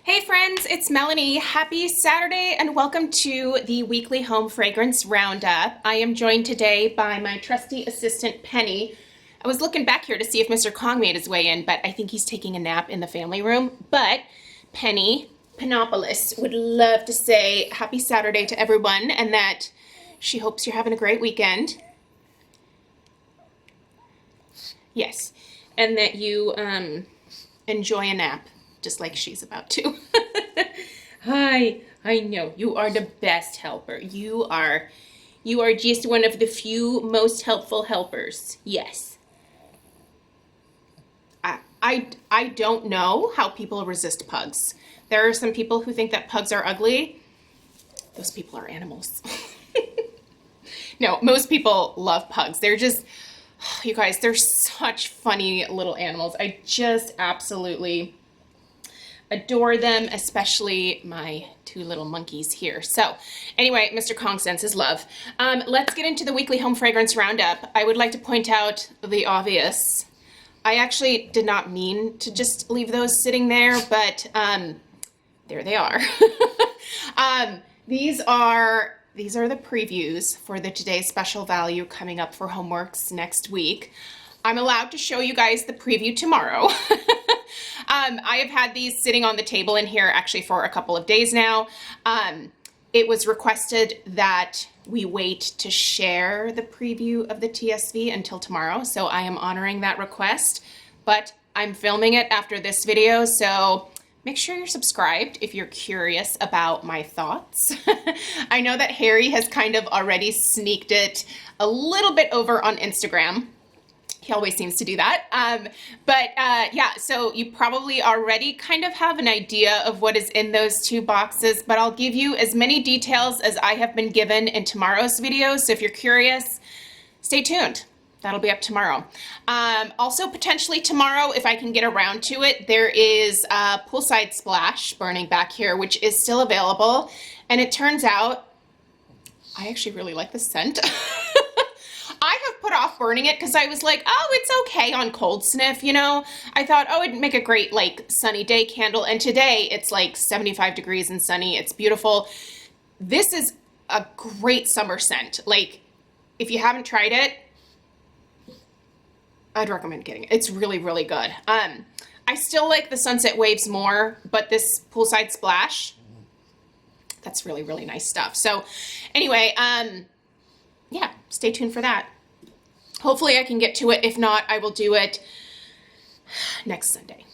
Hey friends, it's Melanie. Happy Saturday and welcome to the weekly home fragrance roundup. I am joined today by my trusty assistant Penny. I was looking back here to see if Mr. Kong made his way in, but I think he's taking a nap in the family room. But Penny Panopolis would love to say happy Saturday to everyone and that she hopes you're having a great weekend. Yes, and that you enjoy a nap. Just like she's about to. Hi, I know, you are the best helper. You are just one of the few most helpful helpers. Yes. I don't know how people resist pugs. There are some people who think that pugs are ugly. Those people are animals. No, most people love pugs. They're just, you guys, they're such funny little animals. I just absolutely adore them, especially my two little monkeys here. So anyway, Mr. Kong sends his love. Let's get into the weekly home fragrance roundup. I would like to point out the obvious. I actually did not mean to just leave those sitting there, but there they are. These are the previews for the today's special value coming up for Homeworx next week. I'm allowed to show you guys the preview tomorrow. I have had these sitting on the table in here actually for a couple of days now. It was requested that we wait to share the preview of the TSV until tomorrow, so I am honoring that request, but I'm filming it after this video, so make sure you're subscribed if you're curious about my thoughts. I know that Harry has kind of already sneaked it a little bit over on Instagram. He always seems to do that. Yeah, so you probably already kind of have an idea of what is in those two boxes, but I'll give you as many details as I have been given in tomorrow's video. So if you're curious, stay tuned. That'll be up tomorrow. Also, potentially tomorrow, if I can get around to it, there is a Poolside Splash burning back here, which is still available. And it turns out, I actually really like the scent. I have put off burning it because I was like, oh, it's okay on cold sniff, you know? I thought, oh, it'd make a great like sunny day candle. And today it's like 75 degrees and sunny. It's beautiful. This is a great summer scent. Like, if you haven't tried it, I'd recommend getting it. It's really, really good. I still like the Sunset Waves more, but this Poolside Splash, that's really, really nice stuff. So anyway, yeah, stay tuned for that. Hopefully I can get to it. If not, I will do it next Sunday.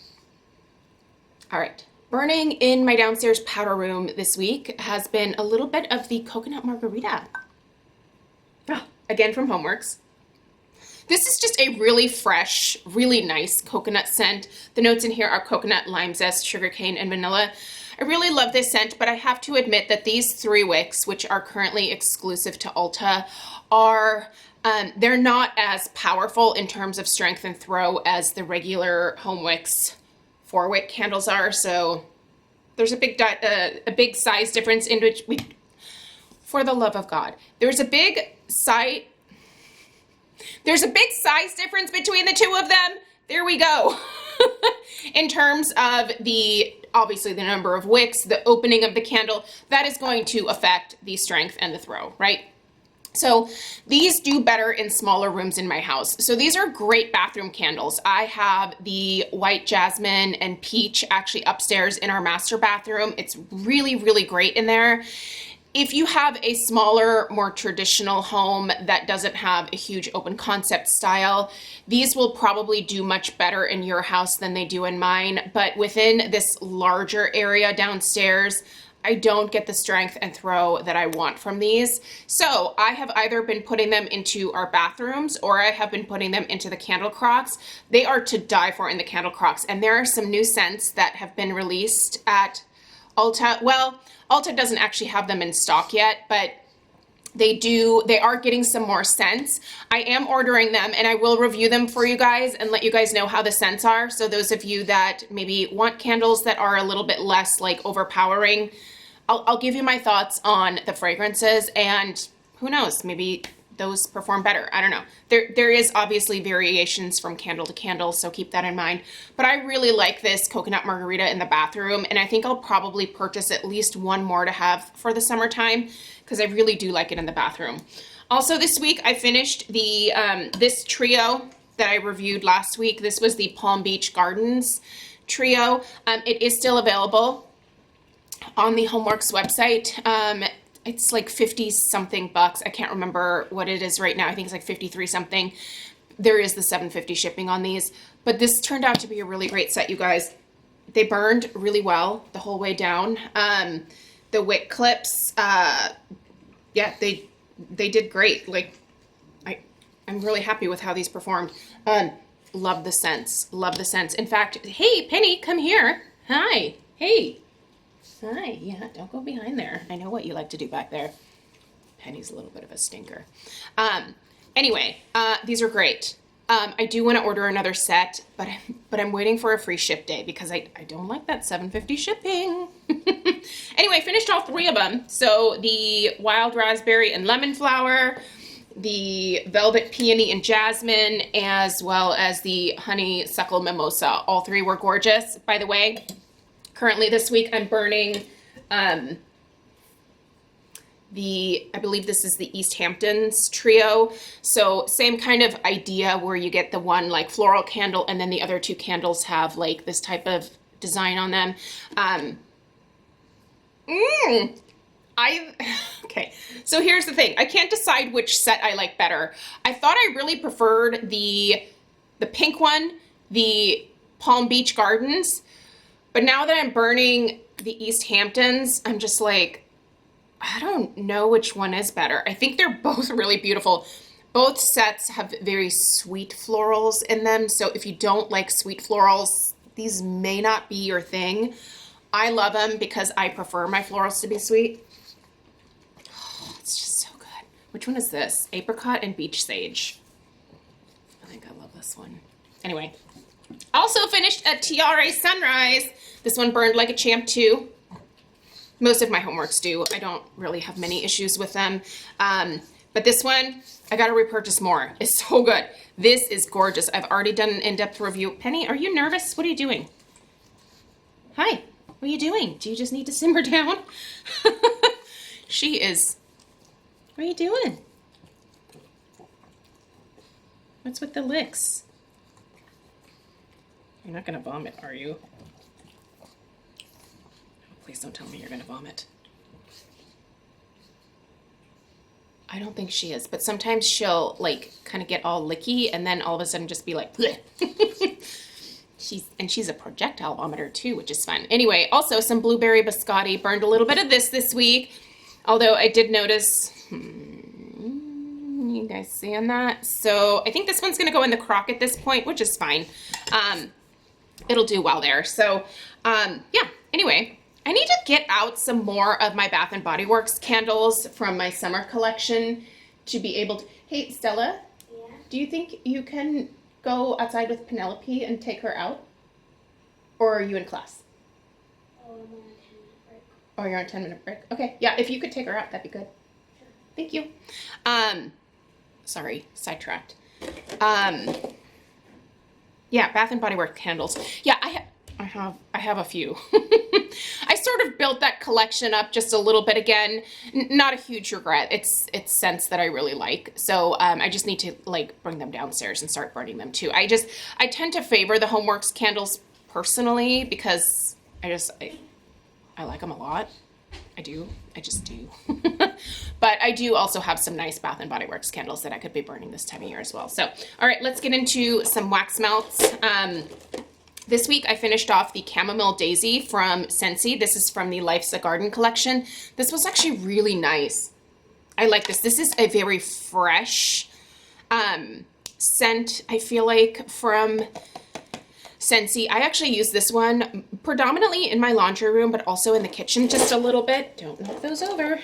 All right. Burning in my downstairs powder room this week has been a little bit of the coconut margarita. Oh, again from Homeworx. This is just a really fresh, really nice coconut scent. The notes in here are coconut, lime zest, sugarcane, and vanilla. I really love this scent, but I have to admit that these 3 wicks, which are currently exclusive to Ulta, are, they're not as powerful in terms of strength and throw as the regular Homeworx 4-wick candles are. So there's a big size difference in which for the love of God, there's a big size difference between the two of them. There we go. In terms of obviously the number of wicks, the opening of the candle, that is going to affect the strength and the throw, right? So these do better in smaller rooms in my house. So these are great bathroom candles. I have the white jasmine and peach actually upstairs in our master bathroom. It's really, really great in there. If you have a smaller, more traditional home that doesn't have a huge open concept style, these will probably do much better in your house than they do in mine. But within this larger area downstairs, I don't get the strength and throw that I want from these. So I have either been putting them into our bathrooms or I have been putting them into the candle crocks. They are to die for in the candle crocks. And there are some new scents that have been released at Ulta. Well, Ulta doesn't actually have them in stock yet, but they are getting some more scents. I am ordering them and I will review them for you guys and let you guys know how the scents are. So those of you that maybe want candles that are a little bit less like overpowering, I'll give you my thoughts on the fragrances, and who knows, maybe those perform better. I don't know. There is obviously variations from candle to candle, so keep that in mind. But I really like this coconut margarita in the bathroom, and I think I'll probably purchase at least one more to have for the summertime because I really do like it in the bathroom. Also this week I finished the this trio that I reviewed last week. This was the Palm Beach Gardens trio. It is still available on the Homeworx website. It's like 50 something bucks. I can't remember what it is right now. I think it's like 53 something. There is the $7.50 shipping on these, but this turned out to be a really great set, you guys. They burned really well the whole way down. The wick clips, yeah, they did great. Like, I'm really happy with how these performed. Love the scents, love the scents. In fact, hey, Penny, come here. Hi, hey. Hi, yeah, don't go behind there. I know what you like to do back there. Penny's a little bit of a stinker. Anyway, these are great. I do want to order another set, but I'm waiting for a free ship day because I don't like that $7.50 shipping. Anyway, finished all three of them. So the wild raspberry and lemon flower, the velvet peony and jasmine, as well as the honeysuckle mimosa. All three were gorgeous, by the way. Currently this week I'm burning I believe this is the East Hamptons trio. So same kind of idea where you get the one like floral candle and then the other two candles have like this type of design on them. Okay, so here's the thing. I can't decide which set I like better. I thought I really preferred the pink one, the Palm Beach Gardens. But now that I'm burning the East Hamptons, I'm just like, I don't know which one is better. I think they're both really beautiful. Both sets have very sweet florals in them. So if you don't like sweet florals, these may not be your thing. I love them because I prefer my florals to be sweet. Oh, it's just so good. Which one is this? Apricot and beach sage. I think I love this one. Anyway. Also finished a Tiare Sunrise. This one burned like a champ too. Most of my Homeworx do. I don't really have many issues with them. But this one, I gotta repurchase more. It's so good. This is gorgeous. I've already done an in-depth review. Penny, are you nervous? What are you doing? Hi, what are you doing? Do you just need to simmer down? She is. What are you doing? What's with the licks? You're not gonna vomit, are you? Oh, please don't tell me you're gonna vomit. I don't think she is, but sometimes she'll like kind of get all licky and then all of a sudden just be like, bleh. She's a projectile vomiter too, which is fun. Anyway, also some blueberry biscotti. Burned a little bit of this week, although I did notice, you guys seeing that? So I think this one's gonna go in the crock at this point, which is fine. It'll do well there. So yeah, anyway, I need to get out some more of my Bath & Body Works candles from my summer collection to be able to... Hey, Stella? Yeah? Do you think you can go outside with Penelope and take her out? Or are you in class? Oh, I'm on a 10-minute break. Oh, you're on a 10-minute break? Okay, yeah, if you could take her out, that'd be good. Sure. Thank you. Sorry, sidetracked. Yeah, Bath & Body Works candles. Yeah, I have a few. I sort of built that collection up just a little bit again. Not a huge regret. It's scents that I really like. So I just need to like bring them downstairs and start burning them too. I tend to favor the Homeworx candles personally because I like them a lot. I just do. But I do also have some nice Bath & Body Works candles that I could be burning this time of year as well. So, all right, let's get into some wax melts. This week I finished off the Chamomile Daisy from Scentsy. This is from the Life's a Garden collection. This was actually really nice. I like this. This is a very fresh scent, I feel like, from Scentsy. I actually use this one predominantly in my laundry room, but also in the kitchen just a little bit. Don't knock those over.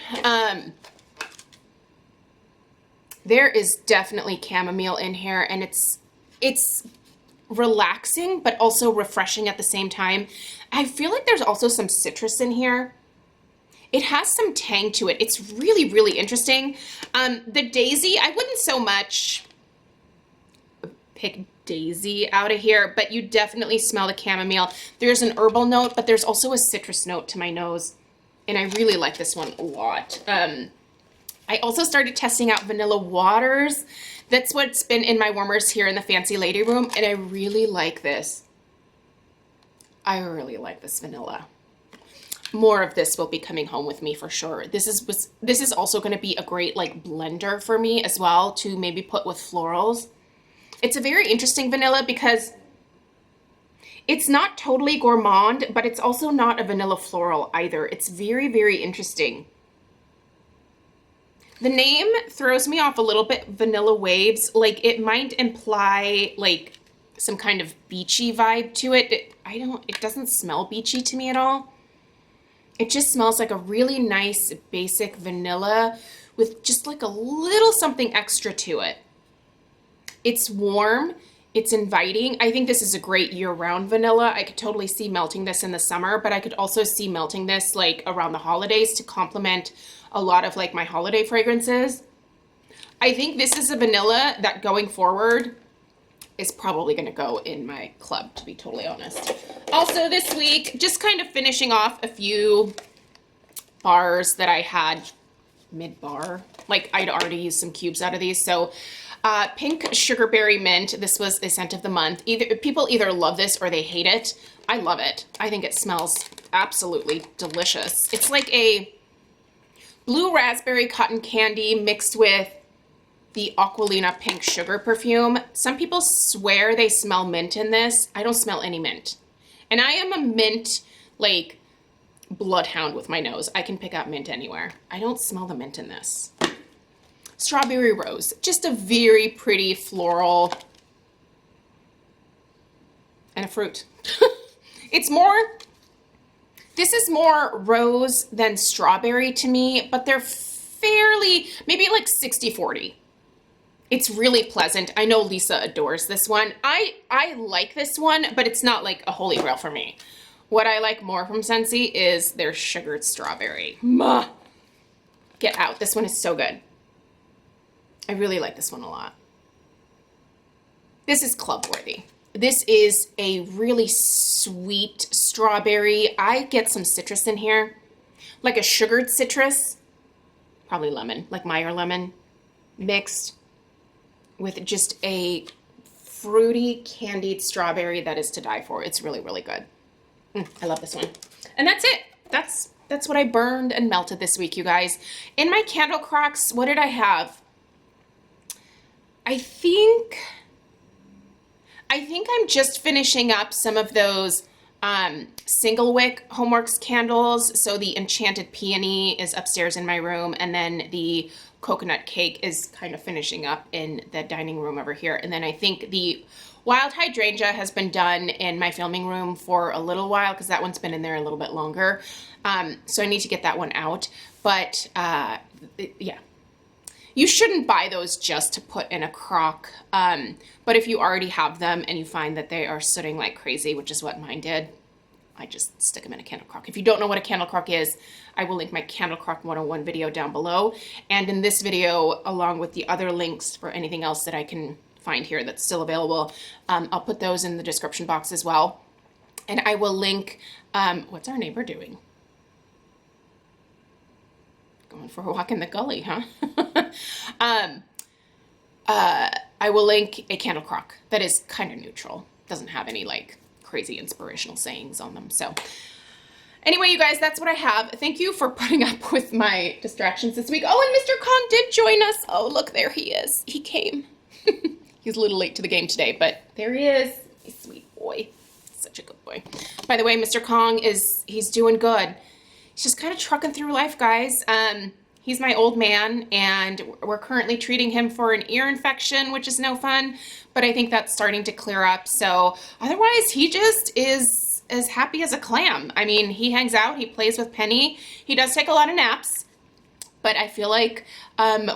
There is definitely chamomile in here, and it's relaxing, but also refreshing at the same time. I feel like there's also some citrus in here. It has some tang to it. It's really, really interesting. The daisy, I wouldn't so much pick daisy out of here, but you definitely smell the chamomile. There's an herbal note, but there's also a citrus note to my nose. And I really like this one a lot. I also started testing out vanilla waters. That's what's been in my warmers here in the Fancy Lady room, and I really like this. I really like this vanilla. More of this will be coming home with me for sure. This is also going to be a great like blender for me as well to maybe put with florals. It's a very interesting vanilla because it's not totally gourmand, but it's also not a vanilla floral either. It's very, very interesting. The name throws me off a little bit, Vanilla Waves. Like it might imply like some kind of beachy vibe to it. It doesn't smell beachy to me at all. It just smells like a really nice basic vanilla with just like a little something extra to it. It's warm, it's inviting. I think this is a great year-round vanilla. I could totally see melting this in the summer, but I could also see melting this like around the holidays to complement a lot of like my holiday fragrances. I think this is a vanilla that going forward is probably going to go in my club, to be totally honest. Also this week, just kind of finishing off a few bars that I had mid-bar. Like I'd already used some cubes out of these. So Pink Sugarberry Mint, this was a scent of the month. People either love this or they hate it. I love it. I think it smells absolutely delicious. It's like a blue raspberry cotton candy mixed with the Aqualina pink sugar perfume. Some people swear they smell mint in this. I don't smell any mint. And I am a mint, like, bloodhound with my nose. I can pick out mint anywhere. I don't smell the mint in this. Strawberry Rose. Just a very pretty floral and a fruit. This is more rose than strawberry to me, but they're fairly, maybe like 60-40. It's really pleasant. I know Lisa adores this one. I like this one, but it's not like a holy grail for me. What I like more from Scentsy is their sugared strawberry. Get out. This one is so good. I really like this one a lot. This is club worthy. This is a really sweet strawberry. I get some citrus in here, like a sugared citrus, probably lemon, like Meyer lemon, mixed with just a fruity candied strawberry that is to die for. It's really, really good. I love this one. And that's it. That's what I burned and melted this week, you guys. In my candle crocks, what did I have? I think I'm just finishing up some of those single wick Homeworx candles. So the Enchanted Peony is upstairs in my room, and then the Coconut Cake is kind of finishing up in the dining room over here. And then I think the Wild Hydrangea has been done in my filming room for a little while because that one's been in there a little bit longer. So I need to get that one out. But yeah. You shouldn't buy those just to put in a crock, but if you already have them and you find that they are sooting like crazy, which is what mine did, I just stick them in a candle crock. If you don't know what a candle crock is, I will link my Candle Crock 101 video down below. And in this video, along with the other links for anything else that I can find here that's still available, I'll put those in the description box as well. And I will link, what's our neighbor doing? Going for a walk in the gully, huh? I will link a candle crock that is kind of neutral. Doesn't have any like crazy inspirational sayings on them. So anyway, you guys, that's what I have. Thank you for putting up with my distractions this week. Oh, and Mr. Kong did join us. Oh, look, there he is. He came. He's a little late to the game today, but there he is. He's a sweet boy. Such a good boy. By the way, Mr. Kong he's doing good. He's just kind of trucking through life, guys. He's my old man, and we're currently treating him for an ear infection, which is no fun, but I think that's starting to clear up. So otherwise, he just is as happy as a clam. I mean, he hangs out, he plays with Penny. He does take a lot of naps, but I feel like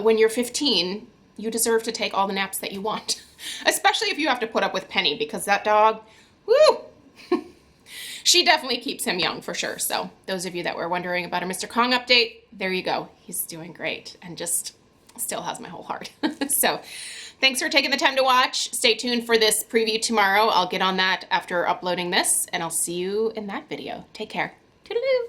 when you're 15, you deserve to take all the naps that you want, especially if you have to put up with Penny, because that dog, woo! she definitely keeps him young for sure. So those of you that were wondering about a Mr. Kong update, there you go. He's doing great and just still has my whole heart. So thanks for taking the time to watch. Stay tuned for this preview tomorrow. I'll get on that after uploading this, and I'll see you in that video. Take care. Toodaloo.